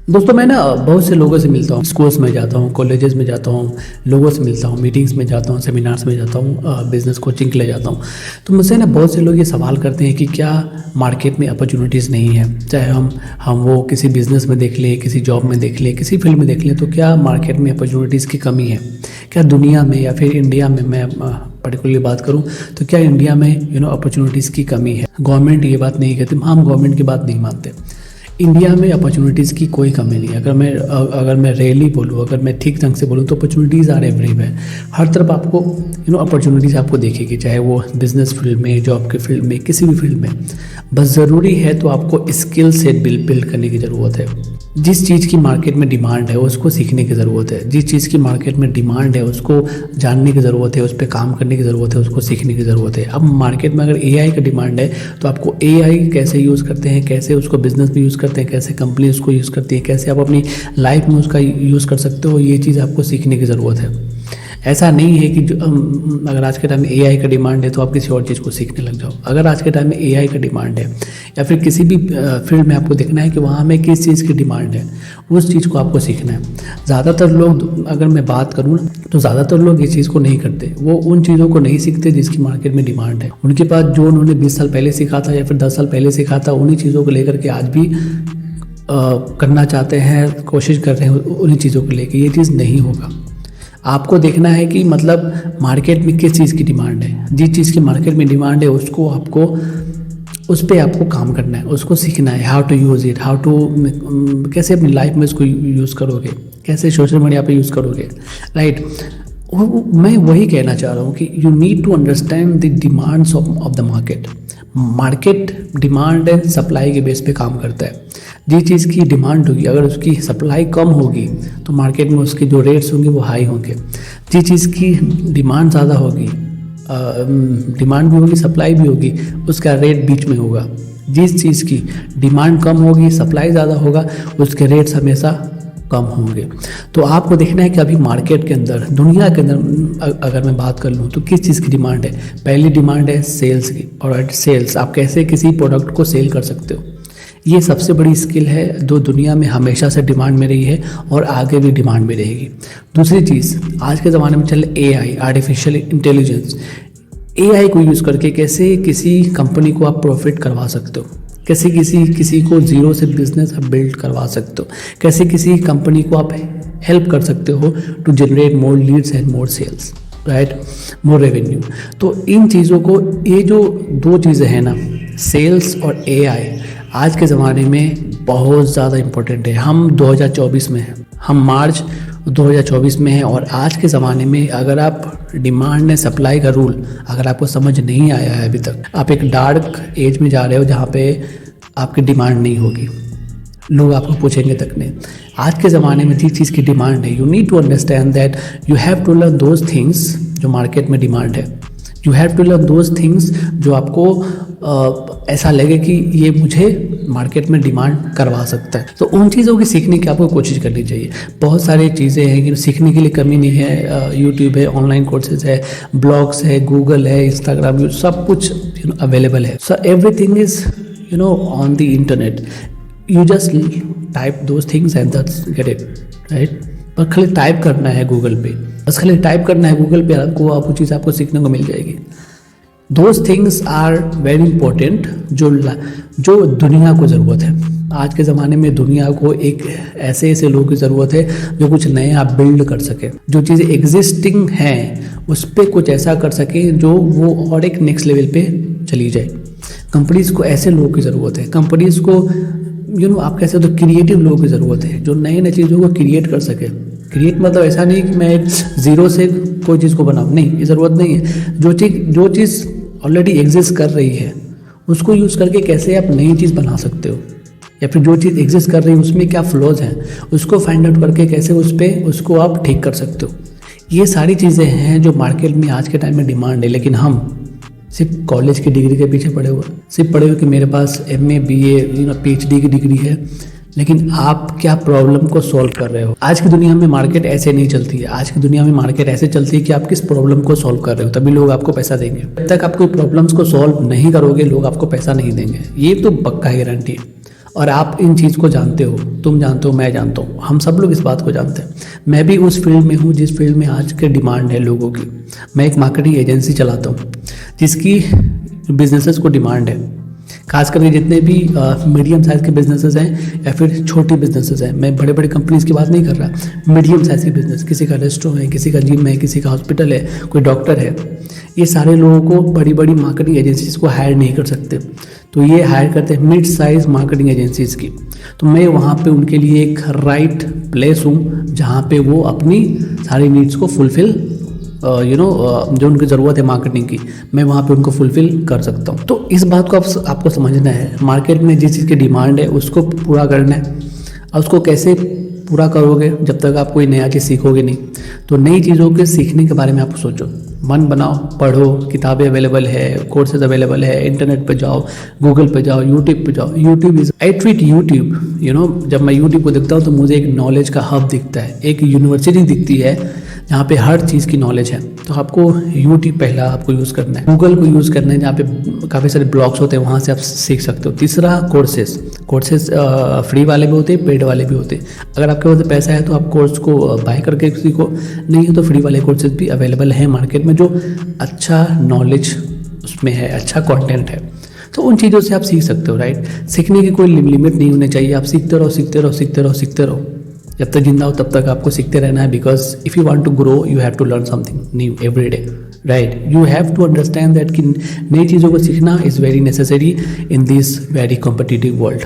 दोस्तों मैं ना बहुत से लोगों से मिलता हूँ, स्कूल्स में जाता हूँ, कॉलेजेस में जाता हूँ, लोगों से मिलता हूँ, मीटिंग्स में जाता हूँ, सेमिनार्स में जाता हूँ, बिजनेस कोचिंग के लिए जाता हूँ। तो मुझसे ना बहुत से लोग ये सवाल करते हैं कि क्या मार्केट में अपॉर्चुनिटीज़ नहीं है। चाहे हम वो किसी बिज़नेस में देख लें, किसी जॉब में देख लें, किसी फील्ड में देख लें, तो क्या मार्केट में अपॉर्चुनिटीज़ की कमी है? क्या दुनिया में या फिर इंडिया में, मैं पर्टिकुलरली बात करूं तो क्या इंडिया में अपॉर्चुनिटीज़ की कमी है? गवर्नमेंट ये बात नहीं कहती, हम गवर्नमेंट की बात नहीं मानते। इंडिया में अपॉर्चुनिटीज़ की कोई कमी नहीं है। अगर मैं रियली बोलूँ, अगर मैं ठीक ढंग से बोलूँ तो अपॉर्चुनिटीज़ आर एवरीवेयर। हर तरफ आपको अपॉर्चुनिटीज़ आपको देखेगी, चाहे वो बिजनेस फील्ड में, जॉब के फील्ड में, किसी भी फील्ड में। बस ज़रूरी है तो आपको स्किल सेट बिल्ड करने की ज़रूरत है। जिस चीज़ की मार्केट में डिमांड है उसको सीखने की ज़रूरत है। जिस चीज़ की मार्केट में डिमांड है उसको जानने की ज़रूरत है, उस पर काम करने की ज़रूरत है, उसको सीखने की ज़रूरत है। अब मार्केट में अगर एआई का डिमांड है तो आपको एआई कैसे यूज़ करते हैं, कैसे उसको बिजनेस में यूज़ करते हैं, कैसे कंपनी उसको यूज़ करती है, कैसे आप अपनी लाइफ में उसका यूज़ कर सकते हो, ये चीज़ आपको सीखने की ज़रूरत है। ऐसा नहीं है कि अगर आज के टाइम में एआई का डिमांड है तो आप किसी और चीज़ को सीखने लग जाओ। अगर आज के टाइम में एआई का डिमांड है या फिर किसी भी फील्ड में आपको देखना है कि वहाँ में किस चीज़ की डिमांड है, उस चीज़ को आपको सीखना है। ज़्यादातर लोग, अगर मैं बात करूँ ना, तो ज़्यादातर लोग इस चीज़ को नहीं करते। वो उन चीज़ों को नहीं सीखते जिसकी मार्केट में डिमांड है। उनके पास जो उन्होंने 20 साल पहले सीखा था या फिर 10 साल पहले सीखा था, उन्हीं चीज़ों को लेकर के आज भी करना चाहते हैं, कोशिश कर रहे हैं उन्हीं चीज़ों को लेकर। ये चीज़ नहीं होगा। आपको देखना है कि मतलब मार्केट में किस चीज़ की डिमांड है। जिस चीज़ की मार्केट में डिमांड है उसको आपको, उस पर आपको काम करना है, उसको सीखना है। How to use it, how to, कैसे अपनी लाइफ में इसको यूज़ करोगे, कैसे सोशल मीडिया पे यूज़ करोगे, राइट। मैं वही कहना चाह रहा हूँ कि you need to understand the demands of the market. Market demand and supply के बेस पे काम करता है। जिस चीज़ की डिमांड होगी, अगर उसकी सप्लाई कम होगी तो मार्केट में उसके जो रेट्स होंगे वो हाई होंगे। जिस चीज़ की डिमांड ज़्यादा होगी, डिमांड भी होगी, सप्लाई भी होगी, उसका रेट बीच में होगा। जिस चीज़ की डिमांड कम होगी, सप्लाई ज़्यादा होगा, उसके रेट्स हमेशा कम होंगे। तो आपको देखना है कि अभी मार्केट के अंदर, दुनिया के अंदर अगर मैं बात कर लूँ तो किस चीज़ की डिमांड है। पहली डिमांड है सेल्स की। और सेल्स, आप कैसे किसी प्रोडक्ट को सेल कर सकते हो, ये सबसे बड़ी स्किल है जो दुनिया में हमेशा से डिमांड में रही है और आगे भी डिमांड में रहेगी। दूसरी चीज़, आज के ज़माने में चल एआई, आर्टिफिशियल इंटेलिजेंस। एआई को यूज़ करके कैसे किसी कंपनी को आप प्रॉफिट करवा सकते हो, कैसे किसी को ज़ीरो से बिजनेस आप बिल्ड करवा सकते हो, कैसे किसी कंपनी को आप हेल्प कर सकते हो to generate more leads and more sales, right, more revenue. तो इन चीज़ों को, ये जो दो चीज़ें हैं ना, सेल्स और एआई, आज के ज़माने में बहुत ज़्यादा इम्पोर्टेंट है। हम 2024 में हैं, हम मार्च 2024 में हैं। और आज के ज़माने में अगर आप डिमांड एंड सप्लाई का रूल अगर आपको समझ नहीं आया है अभी तक, आप एक डार्क एज में जा रहे हो जहाँ पे आपकी डिमांड नहीं होगी, लोग आपको पूछेंगे तक नहीं। आज के ज़माने में जिस चीज़ की डिमांड है, you need to understand that you have to learn those things जो मार्केट में डिमांड है। You have to learn those things जो आपको ऐसा लगे कि ये मुझे मार्केट में डिमांड करवा सकता है। तो उन चीज़ों की सीखने की आपको कोशिश करनी चाहिए। बहुत सारी चीज़ें हैं कि सीखने के लिए कमी नहीं है। यूट्यूब है, ऑनलाइन कोर्सेज है, ब्लॉग्स है, गूगल है, इंस्टाग्राम, सब कुछ अवेलेबल है। So everything is on the internet. You just type those things and that's get it, right. पर खाली टाइप करना है गूगल पे, बस खाली टाइप करना है गूगल पे, आपको वो चीज़ आपको सीखने को मिल जाएगी। Those things are very important जो दुनिया को ज़रूरत है। आज के ज़माने में दुनिया को एक ऐसे लोगों की ज़रूरत है जो कुछ नया बिल्ड कर सके, जो चीज़ें एग्जिस्टिंग हैं उस पर कुछ ऐसा कर सके जो वो और एक नेक्स्ट लेवल पे चली जाए। कंपनीज़ को ऐसे लोगों की ज़रूरत है। कंपनीज़ को आप कैसे, तो क्रिएटिव लोगों की ज़रूरत है जो नए नए चीज़ों को क्रिएट कर सके। क्रिएट मतलब ऐसा नहीं कि मैं ज़ीरो से कोई चीज़ को बनाऊँ, नहीं, ये ज़रूरत नहीं है। जो चीज़ ऑलरेडी एग्जिस्ट कर रही है उसको यूज़ करके कैसे आप नई चीज़ बना सकते हो, या फिर जो चीज़ एग्जिस्ट कर रही है उसमें क्या फ्लॉज हैं उसको फाइंड आउट करके कैसे उसको आप ठीक कर सकते हो। ये सारी चीज़ें हैं जो मार्केट में आज के टाइम में डिमांड है। लेकिन हम सिर्फ कॉलेज की डिग्री के पीछे पड़े हुए, सिर्फ पड़े हुए कि मेरे पास MA BA PhD की डिग्री है, लेकिन आप क्या प्रॉब्लम को सॉल्व कर रहे हो। आज की दुनिया में मार्केट ऐसे नहीं चलती है। आज की दुनिया में मार्केट ऐसे चलती है कि आप किस प्रॉब्लम को सॉल्व कर रहे हो, तभी लोग आपको पैसा देंगे। जब तक आप कोई प्रॉब्लम्स को सॉल्व नहीं करोगे लोग आपको पैसा नहीं देंगे, ये तो पक्का गारंटी है। और आप इन चीज़ को जानते हो, तुम जानते हो, मैं जानता हूँ, हम सब लोग इस बात को जानते हैं। मैं भी उस फील्ड में हूँ जिस फील्ड में आज के डिमांड है लोगों की। मैं एक मार्केटिंग एजेंसी चलाता हूँ जिसकी बिजनेसेस को डिमांड है, खास करके जितने भी मीडियम साइज़ के बिजनेसेस हैं या फिर छोटी बिजनेसेस हैं। मैं बड़े बड़े कंपनीज़ की बात नहीं कर रहा, मीडियम साइज़ के बिजनेस, किसी का रेस्टोरेंट है, किसी का जिम है, किसी का हॉस्पिटल है, कोई डॉक्टर है। ये सारे लोगों को बड़ी बड़ी मार्केटिंग एजेंसीज़ को हायर नहीं कर सकते, तो ये हायर करते हैं मिड साइज़ मार्केटिंग एजेंसीज़ की। तो मैं वहाँ पे उनके लिए एक राइट प्लेस हूँ जहाँ पे वो अपनी सारी नीड्स को फुलफ़िल जो उनकी ज़रूरत है मार्केटिंग की, मैं वहाँ पे उनको फुलफ़िल कर सकता हूँ। तो इस बात को आपको समझना है, मार्केट में जिस चीज़ की डिमांड है उसको पूरा करना है। और उसको कैसे पूरा करोगे जब तक आप कोई नया चीज़ सीखोगे नहीं। तो नई चीज़ों के सीखने के बारे में आप सोचो, मन बनाओ, पढ़ो, किताबें अवेलेबल है, कोर्सेज अवेलेबल है, इंटरनेट पे जाओ, गूगल पे जाओ, यूट्यूब पे जाओ। YouTube is I treat YouTube जब मैं यूट्यूब को देखता हूँ तो मुझे एक नॉलेज का हब दिखता है, एक यूनिवर्सिटी दिखती है जहाँ पे हर चीज़ की नॉलेज है। तो आपको यूट्यूब पहला आपको यूज़ करना है, गूगल को यूज़ करना है जहाँ पे काफ़ी सारे ब्लॉग्स होते हैं, वहाँ से आप सीख सकते हो। तीसरा कोर्सेज फ्री वाले भी होते हैं, पेड वाले भी होते हैं। अगर आपके पास पैसा है तो आप कोर्स को बाय करके सीखो, नहीं है तो फ्री वाले कोर्सेज भी अवेलेबल हैं मार्केट में जो अच्छा नॉलेज उसमें है, अच्छा कंटेंट है। तो उन चीज़ों से आप सीख सकते हो, राइट। सीखने की कोई लिमिट नहीं होनी चाहिए, आप सीखते रहो, सीखते रहो, सीखते रहो, सीखते रहो। जब तक जिंदा हो तब तक आपको सीखते रहना है, because if you want to grow you have to learn something new every day, right. You have to understand that कि नई चीज़ों को सीखना is very necessary in this very competitive world.